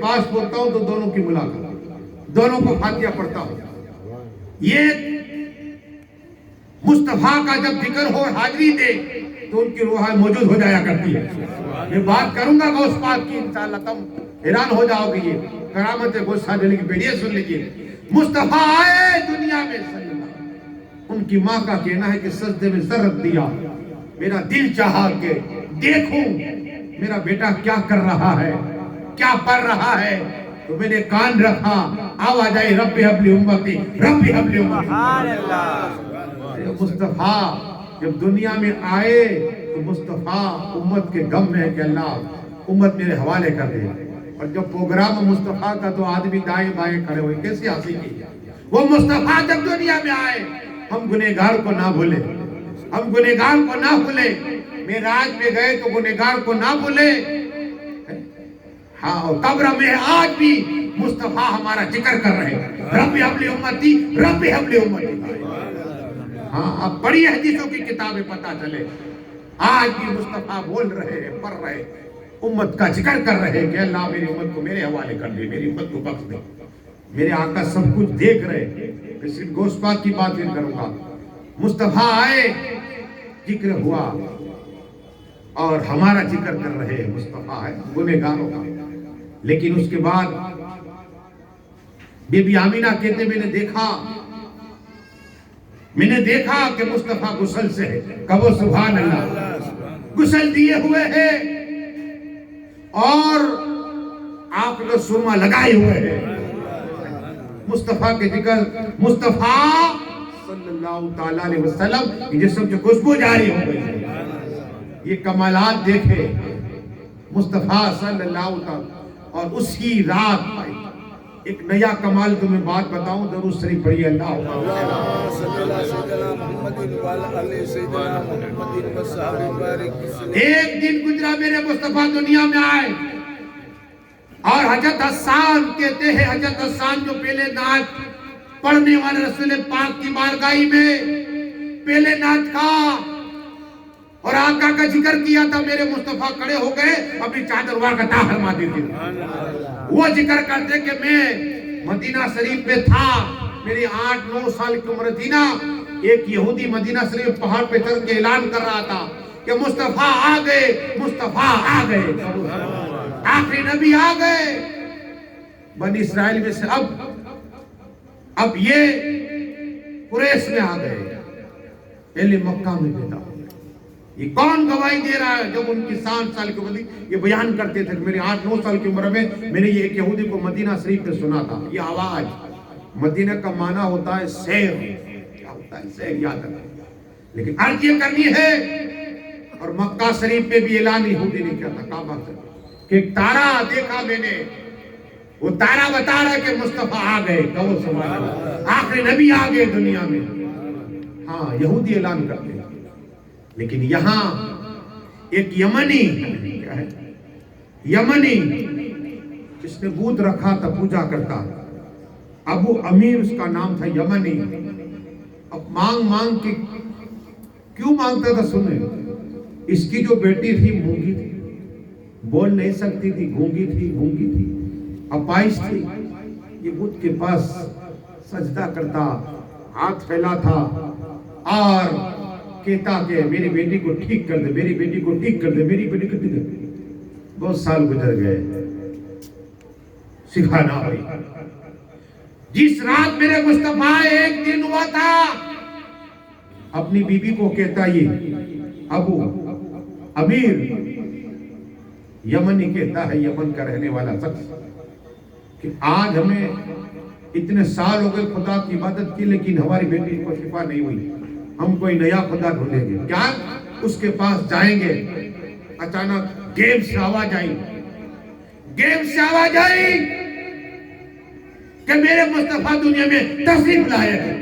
پاس پڑھتا ہوں تو دونوں کی ملاقات، دونوں کو فاتحہ پڑھتا ہوں. یہ مصطفیٰ کا جب ذکر ہو حاضری دے تو ان کی روح موجود ہو جایا کرتی ہے. میں بات کروں گا غوث پاک کی انشاءاللہ، تم حیران ہو جاؤ گے. یہ کرامت غوث صادق کی بیٹی سن لیجیے. مصطفیٰ آئے دنیا میں صلی اللہ، ان کی ماں کا کہنا ہے کہ سجدے میں سر رکھ دیا، میرا دل چاہا کہ دیکھوں میرا بیٹا کیا کر رہا ہے، کیا پڑھ رہا ہے. تو میں نے کان رکھا، آواز آئی رب حب لی امتی، رب حب لی امتی. سبحان اللہ. مصطفیٰ جب دنیا میں آئے تو مصطفیٰ امت کے غم میں ہے کہ اللہ امت میرے حوالے کر دے. اور جب پروگرام مصطفیٰ کا تو آدمی دائیں بائیں کھڑے ہوئے، کیسی ہنسی کی. وہ مصطفیٰ جب دنیا میں آئے، ہم گنہگار کو نہ بھولے، ہم گنہگار کو نہ بھولے. معراج میں گئے تو گنہگار کو نہ بھولے. ہاں قبر میں آج بھی مصطفیٰ ہمارا ذکر کر رہے ہیں، رب حب لی امتی، رب حب لی امتی. ہاں اب بڑی حدیثوں کی کتابیں پتہ چلے، آج بھی مصطفیٰ بول رہے ہیں، پڑھ رہے، امت کا ذکر کر رہے ہیں کہ اللہ میری امت کو میرے حوالے کر دے، میری امت کو بخش دے. میرے آقا سب کچھ دیکھ رہے. میں صرف غوث پاک کی بات نہیں کروں گا. مصطفیٰ آئے، ذکر ہوا اور ہمارا ذکر کر رہے ہیں. مصطفیٰ ہے گنہگاروں کا. لیکن اس کے بعد بی بی آمینہ کہتے میں نے دیکھا کہ مصطفیٰ غسل سے ہے. کہو سبحان اللہ. غسل دیے ہوئے ہیں اور آپ نے سرما لگائے ہوئے ہیں. مصطفیٰ کے ذکر، مصطفیٰ صلی اللہ تعالیٰ علیہ وسلم کی جسم سے خوشبو جاری ہو گئی. یہ کمالات دیکھے مصطفیٰ صلی اللہ تعالیٰ. اور اسی رات آئی ایک نیا کمال. تمہیں بات بتاؤں، درود شریف پڑھیے. اللہ ایک دن گزرا میرے مصطفیٰ دنیا میں آئے اور حضرت حسان کہتے ہیں، حضرت حسان جو پہلے نعت پڑھنے والے رسول پاک کی بارگاہی میں پہلے نعت کا اور آقا کا ذکر کیا تھا، میرے مصطفیٰ کھڑے ہو گئے، اپنی چادر وہاں کا تاہ فرما دیتے. وہ ذکر کرتے کہ میں مدینہ شریف میں تھا، میری 8-9 سال کی عمر تھی نا. ایک یہودی مدینہ شریف پہاڑ پہ چڑھ کے اعلان کر رہا تھا کہ مصطفیٰ آ گئے، مصطفیٰ آ گئے، آخری نبی آ گئے. بنی اسرائیل میں سے اب یہ قریش میں آ گئے، پہلے مکہ میں پیدا ہو. یہ کون گواہی دے رہا ہے؟ جب ان کی 60 سال کی عمر یہ بیان کرتے تھے کہ میری 8-9 سال کی عمر میں میں نے یہ ایک یہودی کو مدینہ شریف میں سنا تھا. یہ آواز، مدینہ کا معنی ہوتا ہے سیر. کیا ہوتا ہے سیر؟ یاد رکھیں. لیکن عرض یہ کرنی ہے، اور مکہ شریف میں بھی اعلان یہودی نے کیا تھا کعبہ سے کہ ایک تارا دیکھا میں نے، وہ تارا بتا رہا ہے کہ مصطفیٰ آ گئے. کہو سبحان اللہ. آخری نبی آ گئے دنیا میں. ہاں یہودی اعلان کرتے ہیں. لیکن یہاں ایک یمنی، کیا ہے یمنی، جس نے بت رکھا تھا پوجا کرتا، ابو امیر اس کا نام تھا، یمنی. اب مانگ کے کیوں مانگتا تھا؟ سنیں، اس کی جو بیٹی تھی مونگی تھی، بول نہیں سکتی تھی، گونگی تھی، اپائش تھی. یہ بت کے پاس سجدہ کرتا، ہاتھ پھیلا تھا اور کہتا کہ میری بیٹی کو ٹھیک کر دے، میری بیٹی کو ٹھیک کر دے، میری بیٹی کو ٹھیک کر دے. بہت سال گزر گئے، سکھانا ہوئی. جس رات میرے مصطفیٰ ایک دن ہوا تھا، اپنی بیوی کو کہتا، یہ ابو امیر یمنی کہتا ہے، یمن کا رہنے والا شخص، کہ آج ہمیں اتنے سال ہو گئے خدا کی عبادت کی، لیکن ہماری بیٹی کو شفا نہیں ہوئی. ہم کوئی نیا خدا ڈھونڈیں گے. کیا اس کے پاس جائیں گے؟ اچانک گیب سے آواز آئی کہ میرے مصطفیٰ دنیا میں تشریف لائے ہیں،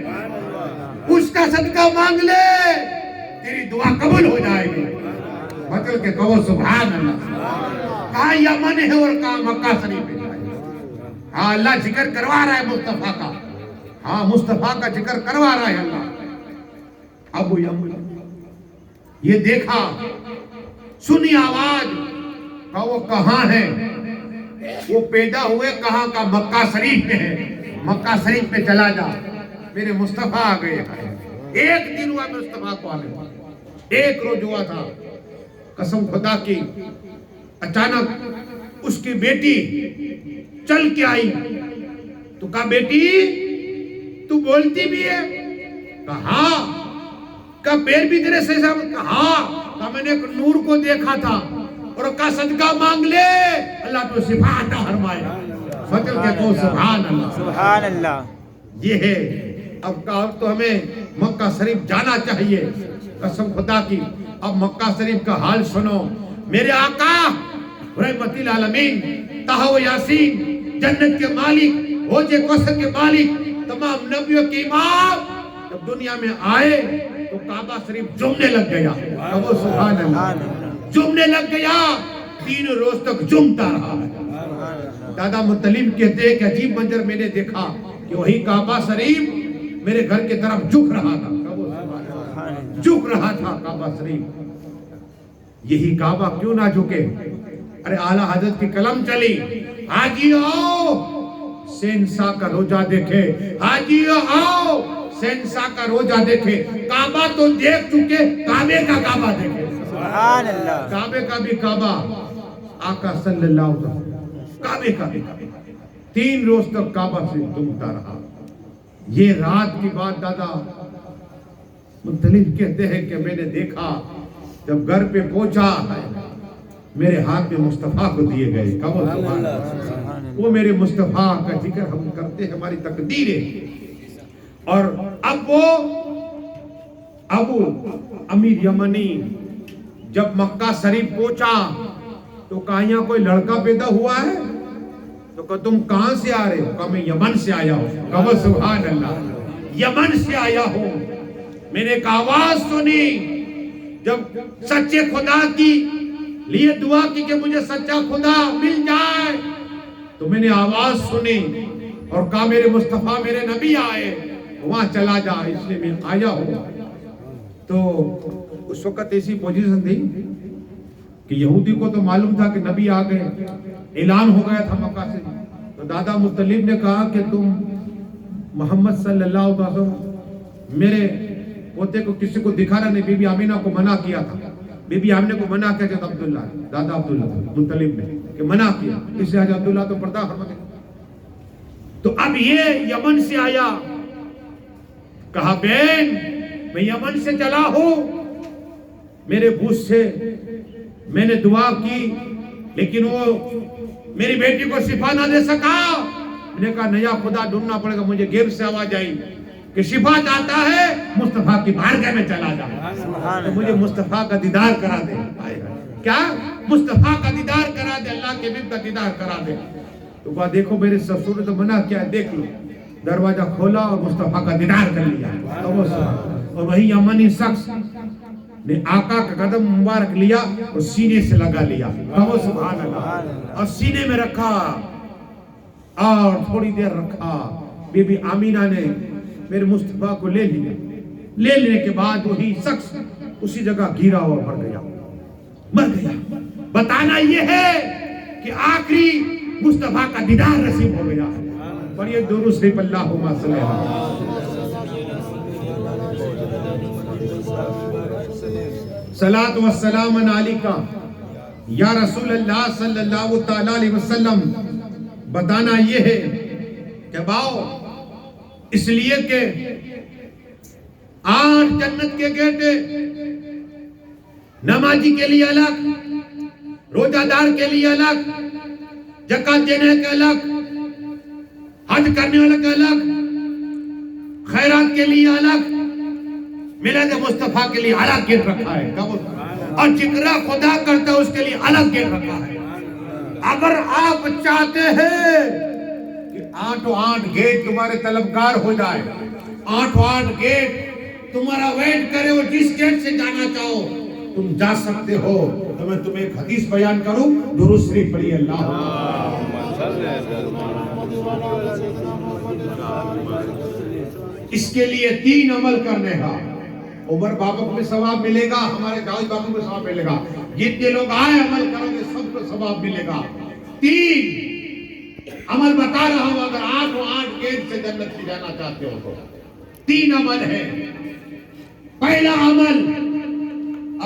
اس کا صدقہ مانگ لے، تیری دعا قبول ہو جائے گی. بدل کے کہو سبحان اللہ. کہاں یمن ہے اور کہاں مکہ شریف ہے. ہاں اللہ ذکر کروا رہا ہے مصطفیٰ کا. ہاں مصطفیٰ کا ذکر کروا رہا ہے اللہ. ابو یمن یہ دیکھا، سنی آواز، کہا وہ کہاں ہے؟ وہ پیدا ہوئے کہاں کا؟ مکہ شریف میں ہے. مکہ شریف میں چلا جا, میرے مصطفیٰ آ گئے. ایک دن ہوا مصطفیٰ کو آنے, ایک روز ہوا تھا. قسم خدا کی, اچانک اس کی بیٹی چل کے آئی تو کہا بیٹی تو بولتی بھی ہے؟ کہا ہاں. کہا پیر بھی تیرے صحیح صاحب؟ کہا ہاں. کہا میں نے ایک نور کو دیکھا تھا اور کہا صدقہ مانگ لے, اللہ تو شفا عطا فرمائے. فضل کے کو سبحان اللہ, سبحان اللہ. یہ ہے. اب کہا تو ہمیں مکہ شریف جانا چاہیے. قسم خدا کی, اب مکہ شریف کا حال سنو. میرے آقا رحمت العالمین طہ و یاسین, جنت کے مالک, حوض کوثر کے مالک, تمام نبیوں کے امام جب دنیا میں آئے تو کعبہ شریف جمنے لگ گیا. کہو سبحان اللہ. جمنے لگ گیا, 3 روز تک جمتا رہا. دادا مطلب کہتے ہیں کہ عجیب منظر میں نے دیکھا کہ وہی کعبہ شریف میرے گھر کی طرف جھک رہا تھا. جھک رہا تھا کعبہ شریف. یہی کعبہ کیوں نہ جھکے؟ ارے اعلیٰ حضرت کی قلم چلی, حاجیو شہنشاہ کا روزہ دیکھے, حاجیو آؤ شہنشاہ کا روزہ دیکھے. کعبہ تو دیکھ چکے, کعبے کا کعبہ دیکھے. سبحان اللہ. کعبے کا بھی کعبہ, آقا صلی اللہ علیہ وسلم, کعبے کا بھی کعبہ. 3 روز تک کعبہ سے جھکتا رہا. یہ رات کی بات دادا مطلب کہتے ہیں کہ میں نے دیکھا جب گھر پہ پہنچا میرے ہاتھ میں مصطفیٰ کو دیے گئے. کہو سبحان اللہ. وہ میرے مصطفیٰ کا ذکر ہم کرتے ہیں, ہماری تقدیر ہے. اور اب وہ ابو امیر یمنی جب مکہ شریف پہنچا تو کہا یہاں کوئی لڑکا پیدا ہوا ہے؟ تو کہا تم کہاں سے آ رہے ہو؟ کہا میں یمن سے آیا ہوں. کہو سبحان اللہ. یمن سے آیا ہوں. میں نے ایک آواز سنی جب سچے خدا کی لیے دعا کی کہ مجھے سچا خدا مل جائے, تو میں نے آواز سنی اور کہا میرے مصطفیٰ میرے نبی آئے, وہاں چلا جا, اس لیے میں آیا ہوں. تو اس وقت ایسی پوزیشن تھی کہ یہودی کو تو معلوم تھا کہ نبی آ گئے, اعلان ہو گیا تھا مکہ سے. تو دادا مطلب نے کہا کہ تم محمد صلی اللہ علیہ وسلم میرے پوتے کو کسی کو دکھانا نہیں. بی بی آمینہ کو منع کیا تھا, بی بی آمینہ کو منع کیا جب عبداللہ, دادا عبداللہ مطلب نے کہ منع کیا, اس لیے عبداللہ تو پردہ فرما دے. تو اب یہ یمن سے آیا, کہا بہن میں یمن سے چلا ہوں, میرے بوجھ سے میں نے دعا کی لیکن وہ میری بیٹی کو شفا نہ دے سکا. میں نے کہا نیا خدا ڈھونڈنا پڑے گا. مجھے غیب سے آواز آئی کہ شفا چاہتا ہے مصطفیٰ کی بارگاہ میں چلا جا, تو مجھے مصطفیٰ کا دیدار کرا دے. کیا مصطفیٰ کا دیدار کرا دے, اللہ کے حبیب کا دیدار کرا دے. تو کہا دیکھو میرے سسر نے تو منع کیا ہے, دیکھ لو. دروازہ کھولا اور مصطفیٰ کا دیدار کر لیا. اور وہی یمنی شخص نے آقا کا قدم مبارک لیا اور سینے سے لگا لیا. کہو سبحان اللہ. اور سینے میں رکھا اور تھوڑی دیر رکھا. بی بی آمینہ نے میرے مصطفیٰ کو لے لیا. لے لینے کے بعد وہی شخص اسی جگہ گرا اور مر گیا. بتانا یہ ہے کہ آخری مصطفیٰ کا دیدار نصیب ہو گیا. پڑھیے درود شریف اللہم صلی اللہ. صلاۃ و السلام علیکہ یا رسول اللہ صلی اللہ تعالی علیہ وسلم. بتانا یہ ہے کہ باؤ اس لیے کہ 8 جنت کے گیٹ, نمازی کے لیے الگ, روزہ دار کے لیے الگ, زکات دینے کے الگ, حج کرنے والے کے الگ, خیرات کے لیے الگ, میلاد مصطفیٰ کے لیے الگ گیٹ رکھا ہے. اور جکرا خدا کرتا ہے اس کے لیے الگ گیٹ رکھا ہے. اگر آپ چاہتے ہیں کہ 8 گیٹ تمہارے طلبگار ہو جائے, 8 گیٹ تمہارا ویٹ کرے اور جس گیٹ سے جانا چاہو تم جا سکتے ہو, تو میں تمہیں ایک حدیث بیان کروں. درود شریف پڑھیے اللہ. اس کے لیے 3 عمل کرنے کا. عمر بابا کو بھی ثواب ملے گا, ہمارے داؤد بابا کو ثواب ملے گا, جتنے لوگ آئے عمل کریں گے سب کو ثواب ملے گا. 3 عمل بتا رہا ہوں، اگر 8 گیٹ سے جنت میں جانا چاہتے ہو تو 3 عمل ہے۔ پہلا عمل،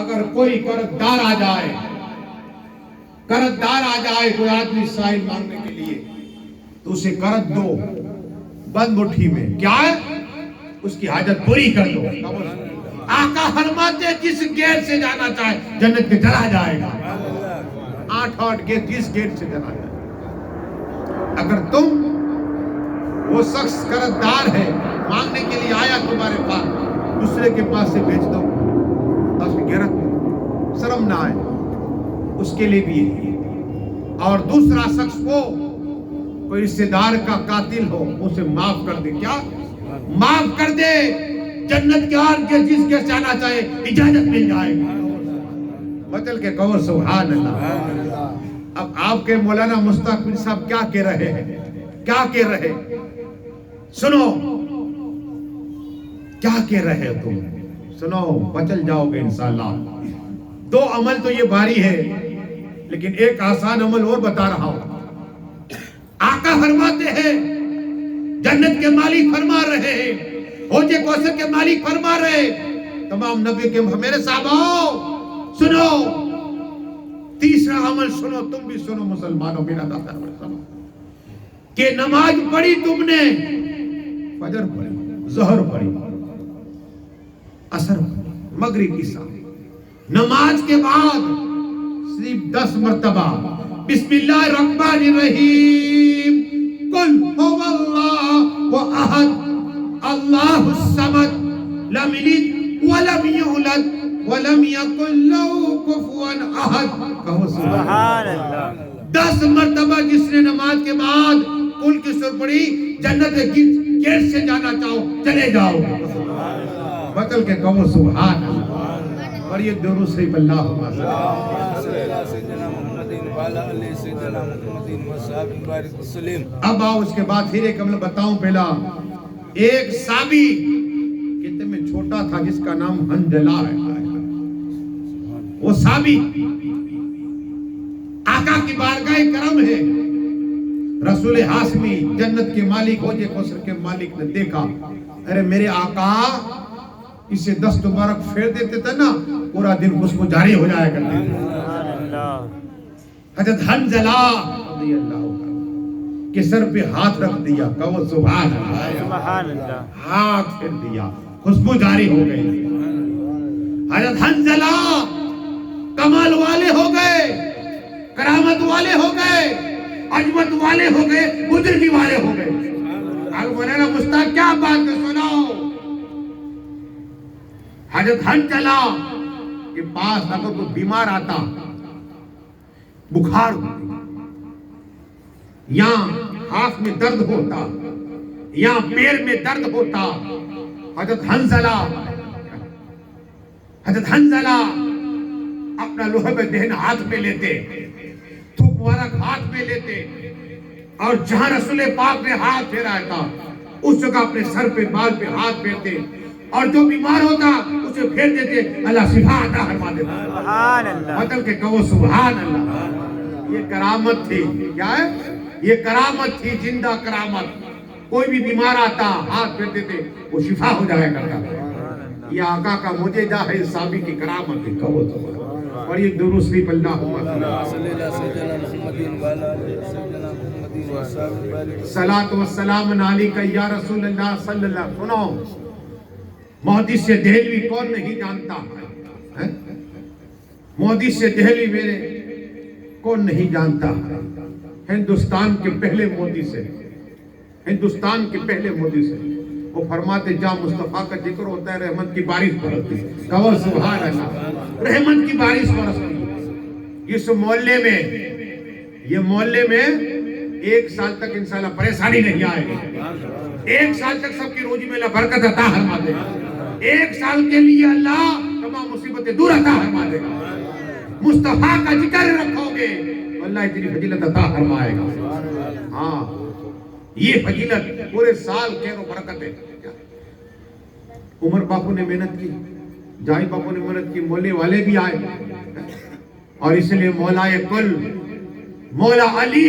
اگر کوئی قرضدار آ جائے کوئی آدمی سائل مانگنے کے لیے، تو اسے قرض دو بند مٹھی میں، کیا ہے؟ اس کی حاجت پوری کر دو۔ آقا فرماتے جس گیٹ سے جانا چاہے جنت میں چلا جائے گا۔ 8 گیٹ، جس گیٹ سے جانا چاہے۔ اگر تم، وہ شخص قرضدار ہے، مانگنے کے لیے آیا تمہارے پاس، دوسرے کے پاس سے بھیج دو، اس کی غیرت شرم نہ آئے، اس کے لیے بھی ہے۔ اور دوسرا شخص کو، کوئی رشتہ دار کا قاتل ہو، اسے معاف کر دے، کیا؟ معاف کر دے، جنت کے آر کے جس کے جانا چاہے اجازت مل جائے گا۔ بدل کے کہو سبحان اللہ۔ اب آپ کے مولانا مشتاق بن صاحب کیا کہہ رہے ہیں؟ کیا کہہ رہے؟ سنو، کیا کہہ رہے ہو تم؟ سنو، بچل جاؤ گے انشاءاللہ۔ 2 عمل تو یہ باری ہے، لیکن ایک آسان عمل اور بتا رہا ہوں۔ آقا فرماتے ہیں، جنت کے مالک فرما رہے ہیں، حوض کوثر کے مالک فرما رہے، تمام نبی کے میرے صحابہ سنو، تیسرا عمل سنو، تم بھی سنو مسلمانوں، میرا دادا سنو، کہ نماز پڑھی تم نے، فجر پڑھی، ظہر پڑھی، عصر پڑھی، مغرب کی ساتھ، نماز کے بعد صرف 10 مرتبہ بسم اللہ الرحمن الرحیم، قل هو اللہ احد اللہ الصمد لم یلد ولم یولد ولم یکن له کفوا احد۔ کہو سبحان اللہ۔ 10 مرتبہ جس نے نماز کے بعد قل کی سورہ پڑھی، جنت کے گیٹ سے جانا چاہو چلے جاؤ۔ بدل کے کہو سبحان اللہ۔ اور یہ درود شریف اللہم صلی علی سیدنا محمد وعلی آلہ سیدنا محمد وصحبہ وسلم۔ اب آؤ اس کے بعد پھر ایک عمل بتاؤں۔ پہلا، ایک صحابی کتنے میں چھوٹا تھا جس کا نام حنظلہ ہے، وہ صحابی آقا کی بارگاہ کرم ہے، رسول ہاشمی جنت کے مالک حوض کوثر کے مالک نے دیکھا، ارے میرے آقا اسے 10 مبارک پھیر دیتے تھے نا، پورا دن خوشبو جاری ہو جایا کرتے تھے۔ حضرت حنظلہ رضی اللہ عنہ کے سر پہ ہاتھ رکھ دیا، کہو سبحان اللہ، ہاتھ پھیر دیا، خوشبو جاری ہو گئی۔ حضرت حنظلہ کمال والے ہو گئے، کرامت والے ہو گئے، عظمت والے ہو گئے، بزرگی والے ہو گئے۔ اب مولانا مشتاق کیا بات ہے سناؤ۔ حضرت حنظلہ کے پاس اگر کوئی بیمار آتا، بخار ہوتی، یا ہاتھ میں درد ہوتا، یا پیر میں درد ہوتا، حضرت حنظلہ اپنا لوہب دہن ہاتھ میں لیتے، تھوک مبارک ہاتھ میں لیتے، اور جہاں رسول پاک نے ہاتھ پھیرا تھا اس جگہ اپنے سر پہ بال پہ ہاتھ پھیرتے، اور جو بیمار ہوتا اسے پھیر دیتے، اللہ شفا عطا فرما دیتا۔ سبحان اللہ۔ مطلب کہ کہو سبحان اللہ۔ یہ کرامت تھی، کیا ہے؟ یہ کرامت تھی، زندہ کرامت۔ کوئی بھی بیمار آتا، ہاتھ پھیر دیتے، وہ شفا ہو جایا کرتا۔ یہ آقا کا معجزہ ہے، صحابی کی کرامت ہے، کہو سبحان اللہ۔ اور یہ درود شریف اللہم صلی علی سیدنا محمد وعلی آلہ سیدنا محمد وصحبہ صلاۃ و سلام علیک یا رسول اللہ صلی اللہ علیہ وسلم۔ سنو، محدث دہلوی کون نہیں جانتا ہے؟ محدث دہلوی میرے کون نہیں جانتا؟ ہندوستان کے پہلے محدث ہے، ہندوستان کے پہلے محدث ہے۔ وہ فرماتے جہاں مصطفیٰ کا ذکر ہوتا ہے رحمت کی بارش برستی ہے، کہو سبحان اللہ، رحمت کی بارش برستی ہے۔ اس محلے میں، یہ محلے میں 1 سال تک انشاءاللہ پریشانی نہیں آئے گی، 1 سال تک سب کی روزی میں اللہ برکت عطا فرما دے گا، 1 سال کے لیے اللہ تمام مصیبتیں دور عطا فرما دے گا۔ مصطفیٰ کا ذکر رکھو گے اللہ اتنی فضیلت عطا فرمائے گا۔ ہاں، یہ فضیلت پورے سال خیر و برکت ہے۔ عمر باپو نے محنت کی، جائی باپو نے محنت کی، مولے والے بھی آئے، اور اس لیے مولا کل، مولا علی،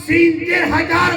7000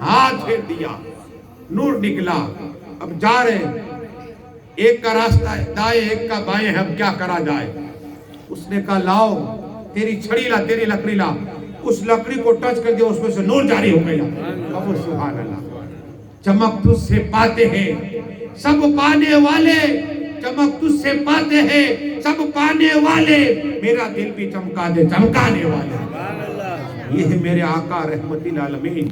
ہاتھ پھیر دیا، نور نکلا. اب جا رہے ہیں، ایک کا راستہ دائیں ایک کا بائیں ہے، اب کیا کرا جائے. اس نے کہا لاؤ تیری چھڑی لا، تیری لکڑی لا. اس لکڑی کو ٹچ کر دیا، اس میں سے نور جاری ہو گیا. اب سبحان اللہ. چمک تجھ سے پاتے ہیں سب پانے والے، چمک تجھ سے پاتے ہیں سب پانے والے، میرا دل بھی چمکا دے چمکانے والے. یہ ہے میرے آقا رحمت العالمین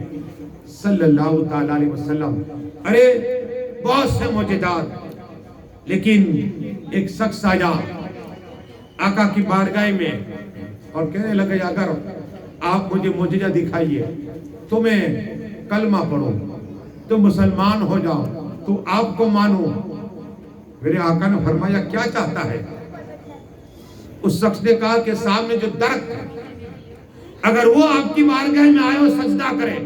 صلی اللہ تعالی علیہ وسلم. ارے بہت سے معجزات، لیکن ایک شخص آیا آقا کی بارگاہ میں اور کہنے لگے اگر آپ مجھے معجزہ دکھائیے تو میں کلمہ پڑھوں، تو مسلمان ہو جاؤ، تو آپ کو مانوں. میرے آقا نے فرمایا کیا چاہتا ہے؟ اس شخص نے کہا کہ سامنے جو درخت ہے اگر وہ آپ کی بارگاہ میں آئے اور سجدہ کرے